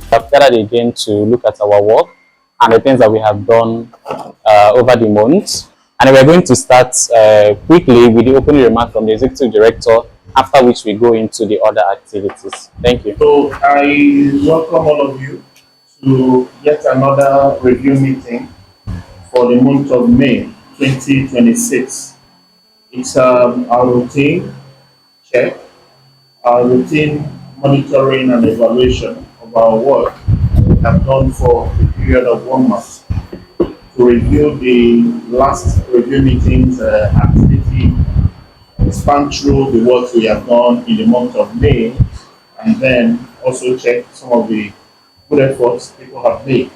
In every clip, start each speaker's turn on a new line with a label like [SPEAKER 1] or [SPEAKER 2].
[SPEAKER 1] We have gathered again to look at our work and the things that we have done over the month. And we're going to start quickly with the opening remark from the Executive Director, after which we go into the other activities. Thank you.
[SPEAKER 2] So I welcome all of you to yet another review meeting for the month of May 2026. It's our routine check, our routine monitoring and evaluation of our work we have done for a period of 1 month to review the last review meeting's activity, span through the work we have done in the month of May, and then also check some of the good efforts people have made.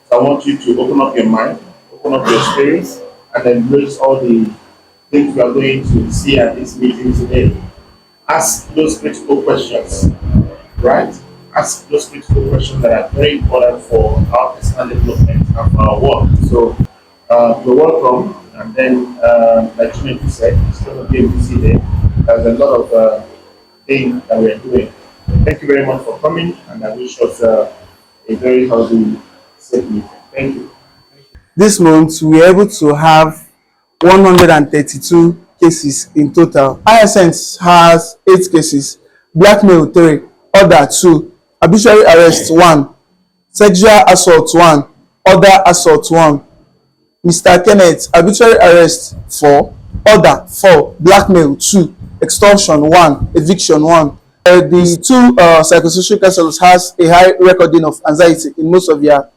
[SPEAKER 2] So I want you to open up your mind, open up your spirits, and embrace all the things we are going to see at this meeting today. Ask those critical questions, right? Ask those critical questions that are very important for our personal development and for our work. So you're welcome. And then, like Chineke said, it's going to be a busy day. There's a lot of things that we're doing. Thank you very much for coming, and I wish us a very healthy, safe meeting. Thank you.
[SPEAKER 3] This month, we were able to have 132 cases in total. ISNs has 8 cases, blackmail 3, other 2, arbitrary arrest 1, sexual assault 1, other assault 1. Mr. Kenneth, arbitrary arrest 4, other 4, blackmail 2, extortion 1, eviction 1. The 2 psychosocial counselors has a high recording of anxiety in most of their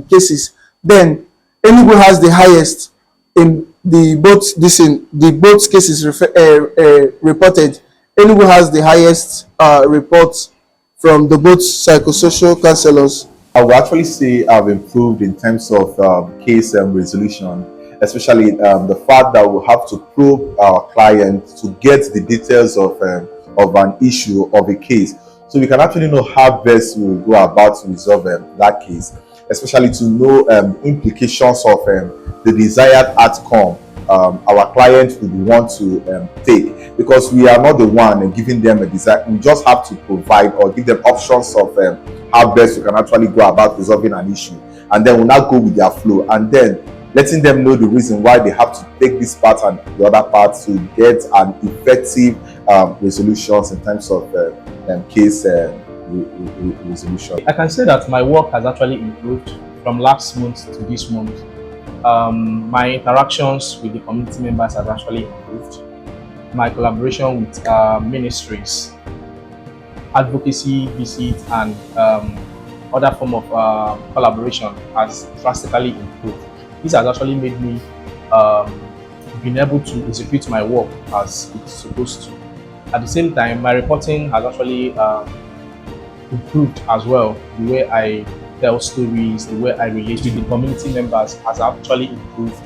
[SPEAKER 3] cases. Then Enugu has the highest in the both cases reported. Enugu has the highest report from the both psychosocial counselors.
[SPEAKER 4] I would actually say I've improved in terms of case resolution, especially the fact that we have to probe our client to get the details of an issue, of a case, so we can actually know how best we will go about to resolve that case, especially to know implications of the desired outcome our client would want to take, because we are not the one giving them a desire. We just have to provide or give them options of how best we can actually go about resolving an issue, and then we'll now go with their flow, and then letting them know the reason why they have to take this part and the other part to get an effective resolutions in terms of case resolution.
[SPEAKER 1] I can say that my work has actually improved from last month to this month. My interactions with the community members has actually improved. My collaboration with ministries, advocacy visits, and other form of collaboration has drastically improved. This has actually made me been able to execute my work as it's supposed to. At the same time, my reporting has actually improved as well. The way I tell stories, the way I relate with the community members has actually improved.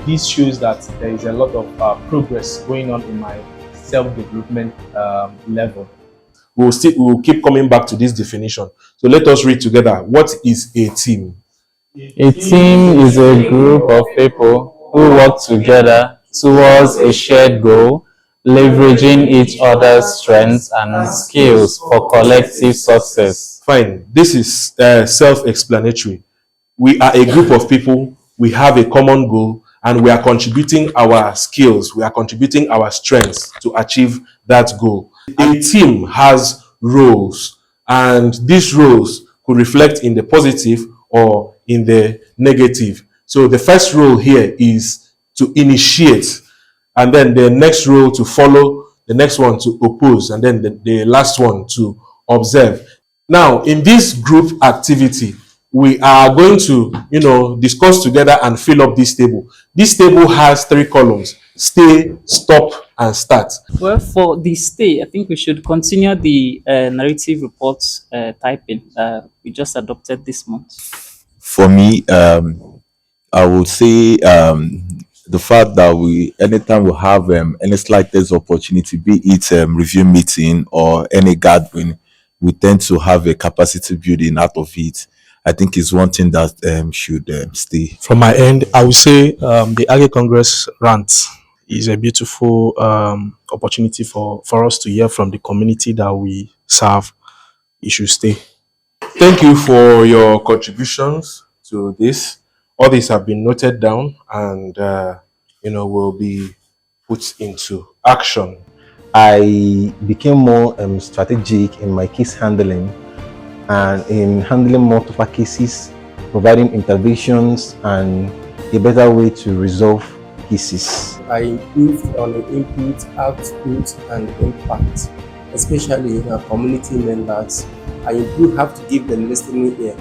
[SPEAKER 1] This shows that there is a lot of progress going on in my self-development level.
[SPEAKER 5] We'll keep coming back to this definition. So let us read together. What is a team?
[SPEAKER 1] A team is a group of people who work together towards a shared goal, leveraging each other's strengths and skills for collective success.
[SPEAKER 5] Fine. This is self-explanatory. We are a group of people, we have a common goal, and we are contributing our skills, we are contributing our strengths to achieve that goal. A team has roles, and these roles could reflect in the positive or in the negative. So the first role here is to initiate, and then the next role to follow, the next one to oppose, and then the last one to observe. Now, in this group activity, we are going to, discuss together and fill up this table. This table has 3 columns: stay, stop, and start.
[SPEAKER 6] Well, for the stay, I think we should continue the narrative reports typing we just adopted this month.
[SPEAKER 7] For me, I would say the fact that anytime we have any slightest opportunity, be it review meeting or any gathering, we tend to have a capacity building out of it. I think is one thing that should stay.
[SPEAKER 8] From my end, I would say the AGHI Congress rant is a beautiful opportunity for us to hear from the community that we serve. It should stay.
[SPEAKER 5] Thank you for your contributions to this. All these have been noted down and, will be put into action.
[SPEAKER 9] I became more strategic in my case handling and in handling more tougher cases, providing interventions and a better way to resolve cases.
[SPEAKER 10] I improved on the input, output, and impact, especially in our community members. I have to give them listening ear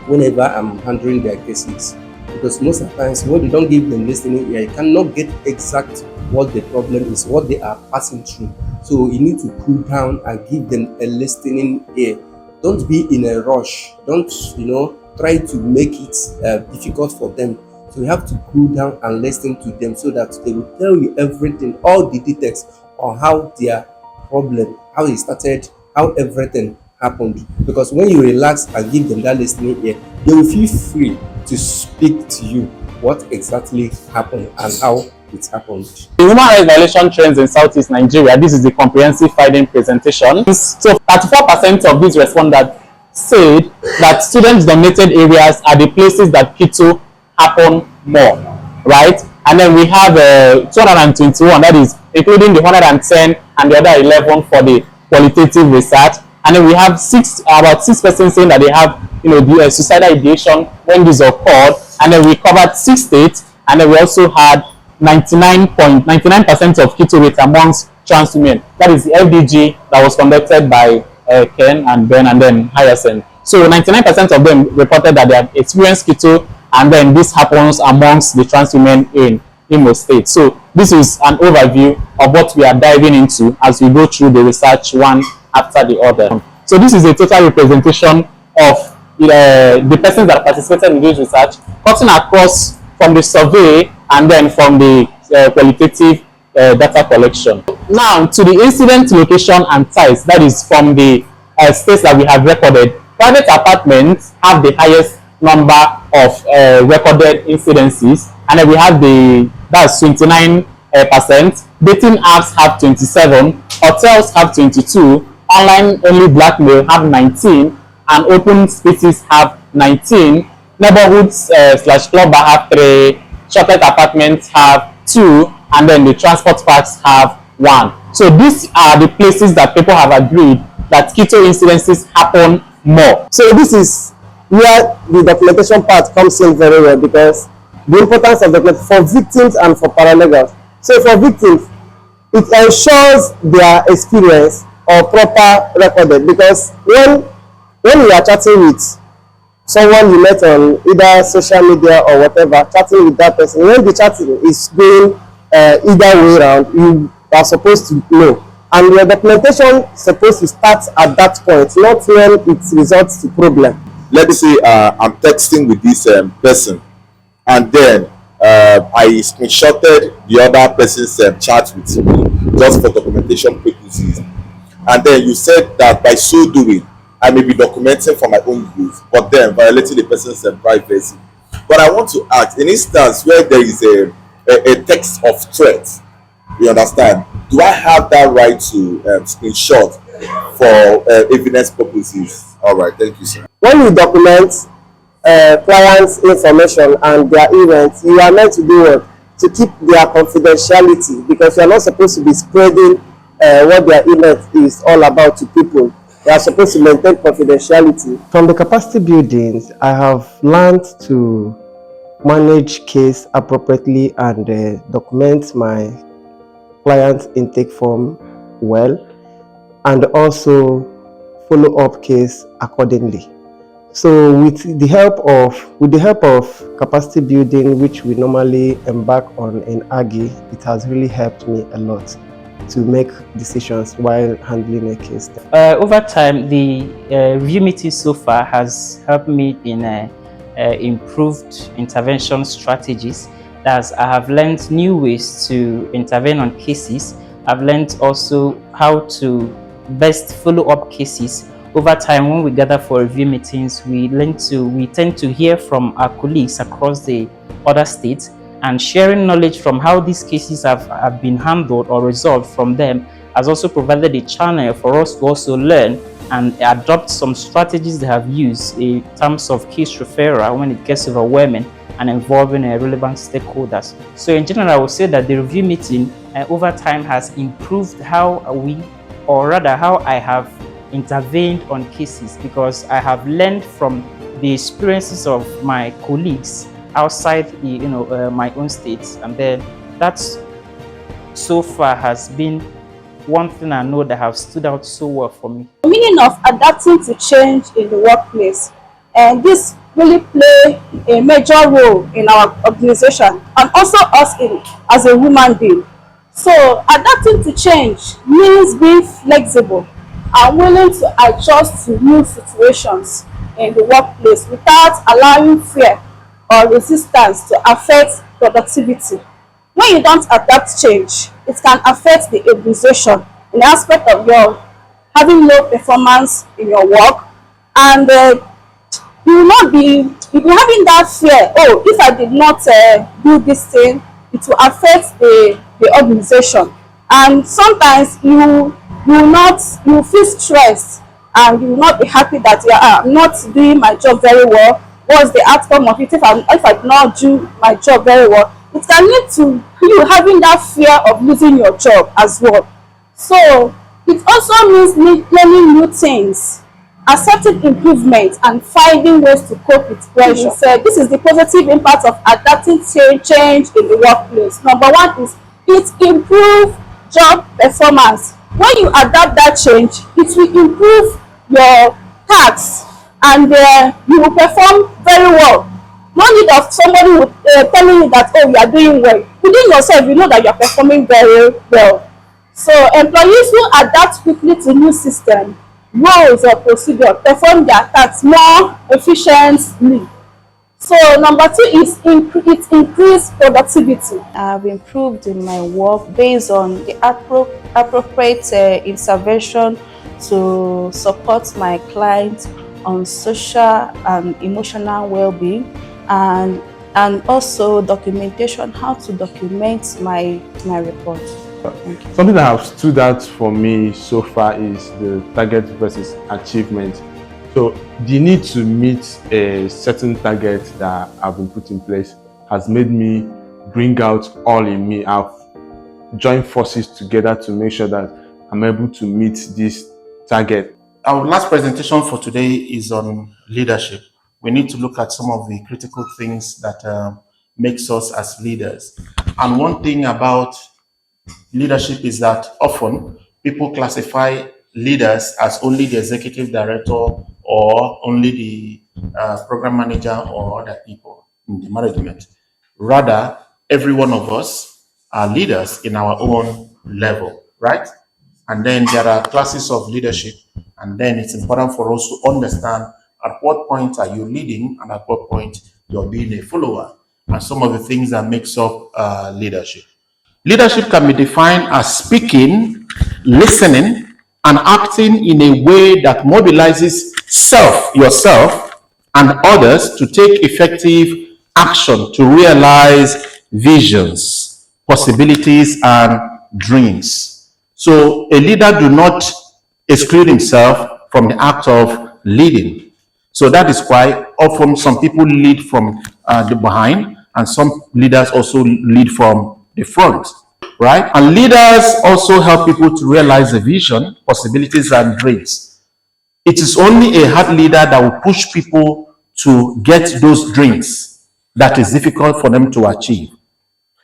[SPEAKER 10] whenever I'm handling their cases, because most of the times when you don't give them listening ear, you cannot get exact what the problem is, what they are passing through. So you need to cool down and give them a listening ear. Don't be in a rush. Don't try to make it difficult for them. So you have to cool down and listen to them so that they will tell you everything, all the details on how their problem, how it started, how everything happened. Because when you relax and give them that listening ear, they will feel free to speak to you what exactly happened and how it happened.
[SPEAKER 11] The human rights violation trends in Southeast Nigeria. This is the comprehensive finding presentation. So 34% of these respondents said that student-dominated areas are the places that keto happen more, right? And then we have 221, that is including the 110 and the other 11 for the qualitative research. And then we have about 6% saying that they have, the suicidal ideation when this occurred. And then we covered 6 states, and then we also had 99% of keto rate amongst trans women. That is the FDG that was conducted by Ken and Ben and then Hyacinth. So 99% of them reported that they have experienced keto, and then this happens amongst the trans women in Imo State. So this is an overview of what we are diving into as we go through the research one after the other. So this is a total representation of the persons that participated in this research, cutting across from the survey and then from the qualitative data collection. Now to the incident location and size, that is from the states that we have recorded. Private apartments have the highest number of recorded incidences, and then we have that's 29%. Dating apps have 27, hotels have 22, online only blackmail have 19, and open spaces have 19. Neighborhoods / club bar have 3, shuttered apartments have 2, and then the transport parks have 1. So these are the places that people have agreed that keto incidences happen more.
[SPEAKER 10] So this is where the documentation part comes in very well, because the importance of documentation for victims and for paralegals. So for victims, it ensures their experience or proper recorded, because when you are chatting with someone you met on either social media or whatever, chatting with that person, when the chatting is going either way around, you are supposed to know. And your documentation is supposed to start at that point, not when it results to problem.
[SPEAKER 4] Let's say I'm texting with this person, and then I screenshotted the other person's chat with me just for documentation purposes. And then you said that by so doing, I may be documenting for my own use, but then violating the person's privacy. But I want to ask, in instance where there is a text of threat, you understand, do I have that right to screenshot for evidence purposes? All right, thank you, sir.
[SPEAKER 10] When you document clients' information and their events, you are meant to do what? To keep their confidentiality, because you are not supposed to be spreading what their event is all about to people. They are supposed to maintain confidentiality. From the capacity buildings, I have learned to manage case appropriately and document my client intake form well, and also follow up case accordingly. So with the help of capacity building, which we normally embark on in AGHI, it has really helped me a lot to make decisions while handling a case.
[SPEAKER 6] Over time, the review meeting so far has helped me in improved intervention strategies. As I have learned new ways to intervene on cases. I've learned also how to best follow up cases. Over time, when we gather for review meetings, we tend to hear from our colleagues across the other states, and sharing knowledge from how these cases have been handled or resolved from them has also provided a channel for us to also learn and adopt some strategies they have used in terms of case referral when it gets overwhelming and involving relevant stakeholders. So in general, I would say that the review meeting over time has improved how how I have intervened on cases, because I have learned from the experiences of my colleagues outside my own states, and then that's so far has been one thing I know that have stood out so well for me.
[SPEAKER 12] The meaning of adapting to change in the workplace, and this really play a major role in our organization and also us as a human being. So adapting to change means being flexible and willing to adjust to new situations in the workplace without allowing fear or resistance to affect productivity. When you don't adapt change, it can affect the organization in the aspect of your having low performance in your work, and you will not be, you'll be having that fear, oh, if I did not do this thing, it will affect the organization. And sometimes you will feel stressed, and you will not be happy that I'm not doing my job very well. What's the outcome of it if I do not do my job very well? It can lead to you having that fear of losing your job as well. So it also means learning new things, accepting improvement, and finding ways to cope with pressure. So this is the positive impact of adapting to change in the workplace. Number one is it improves job performance. When you adapt that change, it will improve your tasks, and you will perform very well. No need of somebody telling you that, oh, you are doing well. Within yourself, you know that you are performing very well. So employees who adapt quickly to new system, roles or procedure perform their tasks more efficiently. So number two is it increased productivity. I've improved in my work based on the appropriate intervention to support my clients on social and emotional well-being, and also documentation, how to document my report.
[SPEAKER 8] Something that has stood out for me so far is the target versus achievement. So the need to meet a certain target that have been put in place has made me bring out all in me. I've joined forces together to make sure that I'm able to meet this target.
[SPEAKER 2] Our last presentation for today is on leadership. We need to look at some of the critical things that makes us as leaders. And one thing about leadership is that often people classify leaders as only the executive director or only the program manager or other people in the management. Rather, every one of us are leaders in our own level, right? And then there are classes of leadership, and then it's important for us to understand at what point are you leading and at what point you're being a follower, and some of the things that makes up leadership. Leadership can be defined as speaking, listening, and acting in a way that mobilizes yourself, and others to take effective action to realize visions, possibilities, and dreams. So a leader do not exclude himself from the act of leading. So that is why often some people lead from the behind, and some leaders also lead from the front, right? And leaders also help people to realize the vision, possibilities, and dreams. It is only a hard leader that will push people to get those dreams that is difficult for them to achieve.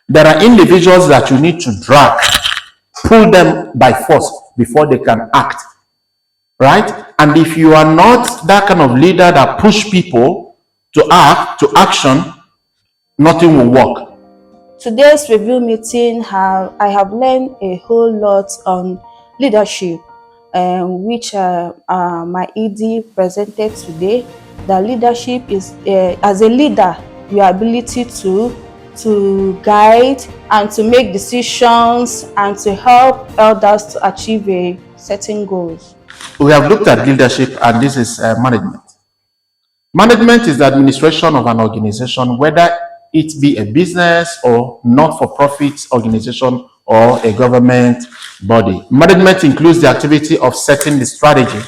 [SPEAKER 2] There are individuals that you need to drag, pull them by force before they can act, right? And if you are not that kind of leader that push people to act, to action, nothing will work.
[SPEAKER 12] Today's review meeting, I have learned a whole lot on leadership, which my ED presented today. That leadership is, as a leader, your ability to guide and to make decisions and to help others to achieve a certain goals.
[SPEAKER 2] We have looked at leadership, and this is management. Management is the administration of an organization, whether it be a business or not-for-profit organization or a government body. Management includes the activity of setting the strategy,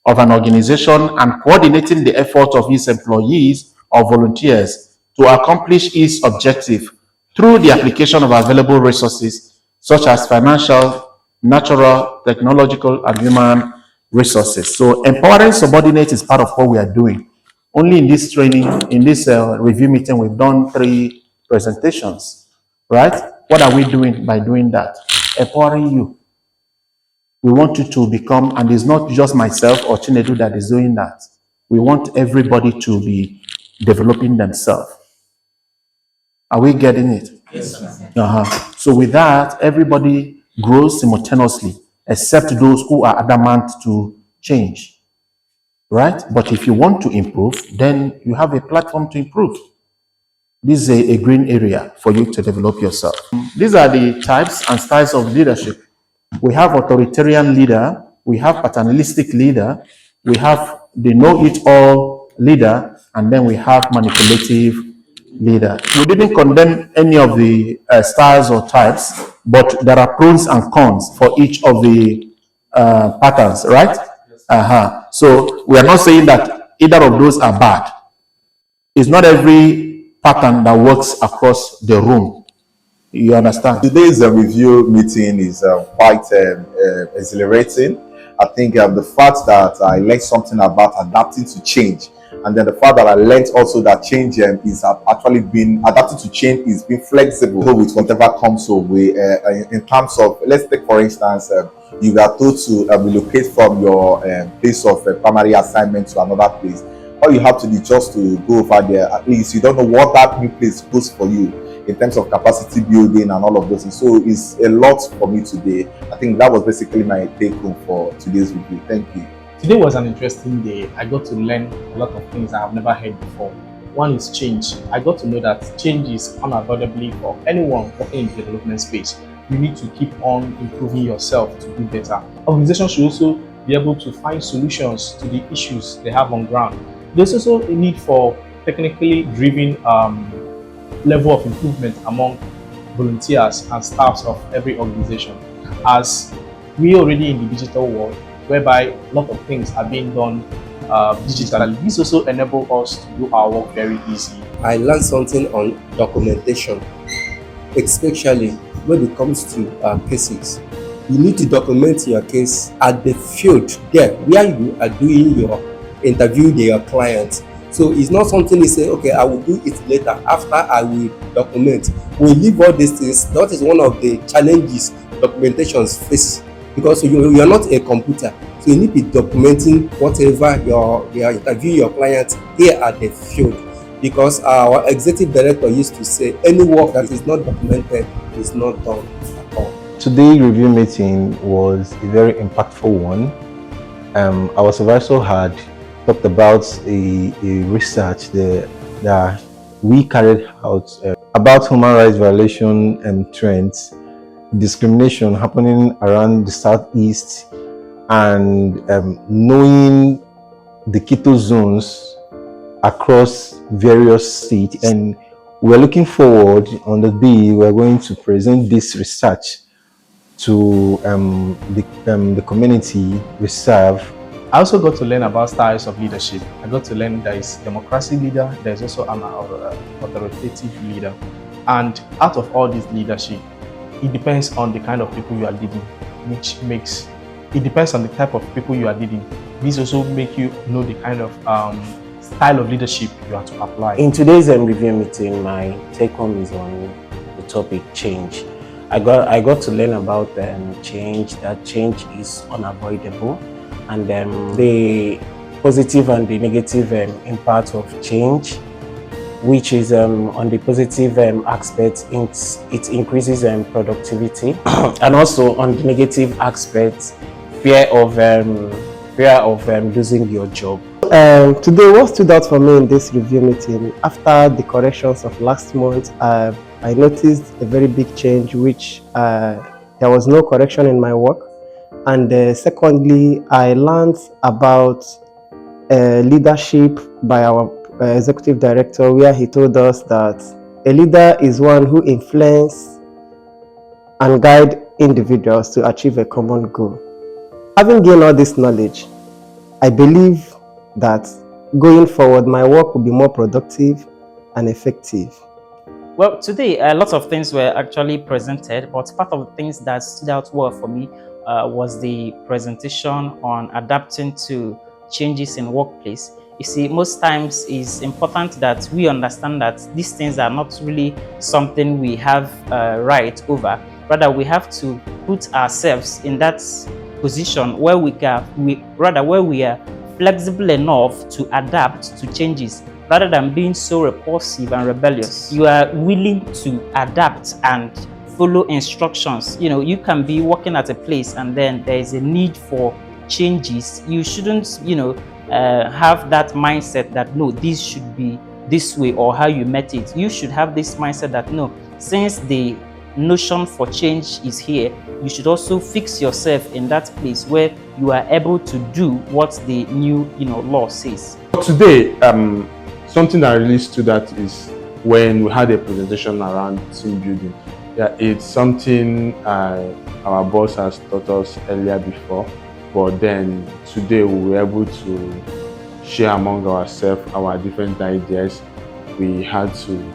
[SPEAKER 2] of an organization and coordinating the effort of its employees or volunteers to accomplish its objective through the application of available resources such as financial, natural, technological, and human resources. So empowering subordinates is part of what we are doing. Only in this training, in this review meeting, we've done 3 presentations, right? What are we doing by doing that? Empowering you. We want you to become, and it's not just myself or Chinedu that is doing that. We want everybody to be developing themselves. Are we getting it? Yes, sir. So with that, everybody grows simultaneously, except those who are adamant to change, right? But if you want to improve, then you have a platform to improve. This is a green area for you to develop yourself. These are the types and styles of leadership. We have authoritarian leader, we have paternalistic leader, we have the know-it-all leader, and then we have manipulative leader. We didn't condemn any of the styles or types, but there are pros and cons for each of the patterns, right? So we are not saying that either of those are bad. It's not every pattern that works across the room. You understand?
[SPEAKER 4] Today's review meeting is quite exhilarating. I think the fact that I learned something about adapting to change, and then the fact that I learned also that change is actually being adapted to change, is being flexible with whatever comes your way. In terms of, let's take for instance, you are told to relocate from your place of primary assignment to another place. All you have to do is just to go over there. At least you don't know what that new place holds for you in terms of capacity building and all of those things. So it's a lot for me today. I think that was basically my take home for today's review. Thank you.
[SPEAKER 1] Today was an interesting day. I got to learn a lot of things I have never heard before. One is change. I got to know that change is unavoidably for anyone working in the development space. You need to keep on improving yourself to do better. Organizations should also be able to find solutions to the issues they have on ground. There's also a need for technically driven level of improvement among volunteers and staffs of every organization, as we already in the digital world, whereby a lot of things are being done digitally. This also enables us to do our work very easy.
[SPEAKER 10] I learned something on documentation, especially when it comes to cases. You need to document your case at the field there where you are doing your interview with your client. So it's not something you say, okay, I will do it later after I will document. We leave all these things. That is one of the challenges documentations face, because you are not a computer. So you need to be documenting whatever your interview your client here at the field. Because our executive director used to say, any work that is not documented is not done at all.
[SPEAKER 9] Today's review meeting was a very impactful one. Our supervisor had talked about a research that we carried out about human rights violation and trends, discrimination happening around the Southeast, and knowing the keto zones across various states. And we're looking forward on the day we're going to present this research to the community we serve.
[SPEAKER 1] I also got to learn about styles of leadership. I got to learn there is democracy leader, there is also an authoritative leader. And out of all this leadership, it depends on the kind of people you are leading, which makes, it depends on the type of people you are leading. This also make you know the kind of style of leadership you have to apply.
[SPEAKER 13] In today's review meeting, my take home is on the topic change. I got to learn about change, that change is unavoidable, and the positive and the negative impact of change, which is on the positive aspect, it increases productivity, and also on the negative aspect, fear of losing your job.
[SPEAKER 14] Today, what stood out for me in this review meeting, after the corrections of last month, I noticed a very big change, which there was no correction in my work. And secondly, I learned about leadership by our executive director, where he told us that a leader is one who influences and guides individuals to achieve a common goal. Having gained all this knowledge, I believe that going forward, my work will be more productive and effective.
[SPEAKER 6] Well, today, a lot of things were actually presented, but part of the things that stood out well for me was the presentation on adapting to changes in workplace. You see, most times it's important that we understand that these things are not really something we have right over. Rather, we have to put ourselves in that position where where we are flexible enough to adapt to changes rather than being so repulsive and rebellious. You are willing to adapt and follow instructions. You know, you can be working at a place and then there is a need for changes. You shouldn't, have that mindset that no, this should be this way or how you met it. You should have this mindset that no, since the notion for change is here, you should also fix yourself in that place where you are able to do what the new law says.
[SPEAKER 8] Today, something that really stood out is when we had a presentation around team building. Yeah, it's something our boss has taught us earlier before, but then today we were able to share among ourselves our different ideas. We had to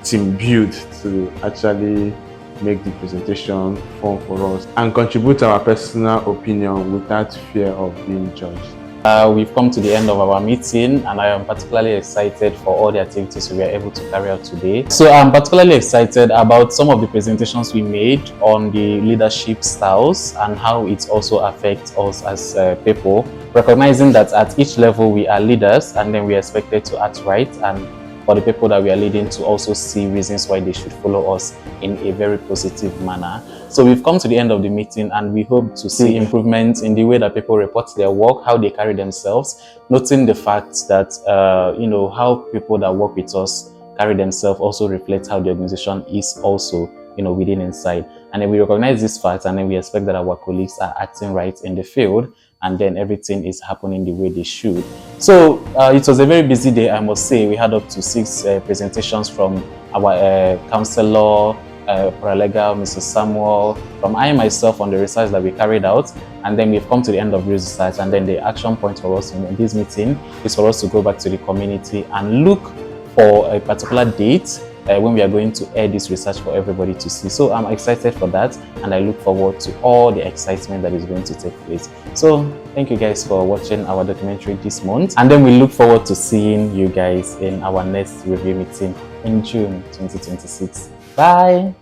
[SPEAKER 8] team build to actually make the presentation fun for us and contribute our personal opinion without fear of being judged.
[SPEAKER 11] We've come to the end of our meeting and I am particularly excited for all the activities we were able to carry out today. So I'm particularly excited about some of the presentations we made on the leadership styles and how it also affects us as people, recognizing that at each level we are leaders and then we are expected to act right, and for the people that we are leading to also see reasons why they should follow us in a very positive manner. So we've come to the end of the meeting and we hope to see improvements in the way that people report their work, how they carry themselves, noting the fact that, how people that work with us carry themselves also reflects how the organization is also, within inside. And then we recognize this fact and then we expect that our colleagues are acting right in the field and then everything is happening the way they should. So it was a very busy day, I must say. We had up to 6 presentations from our counselor, paralegal, Mr. Samuel, from I myself on the research that we carried out, and then we've come to the end of research, and then the action point for us in this meeting is for us to go back to the community and look for a particular date when we are going to air this research for everybody to see. So I'm excited for that and I look forward to all the excitement that is going to take place. So thank you guys for watching our documentary this month, and then we look forward to seeing you guys in our next review meeting in June 2026. Bye.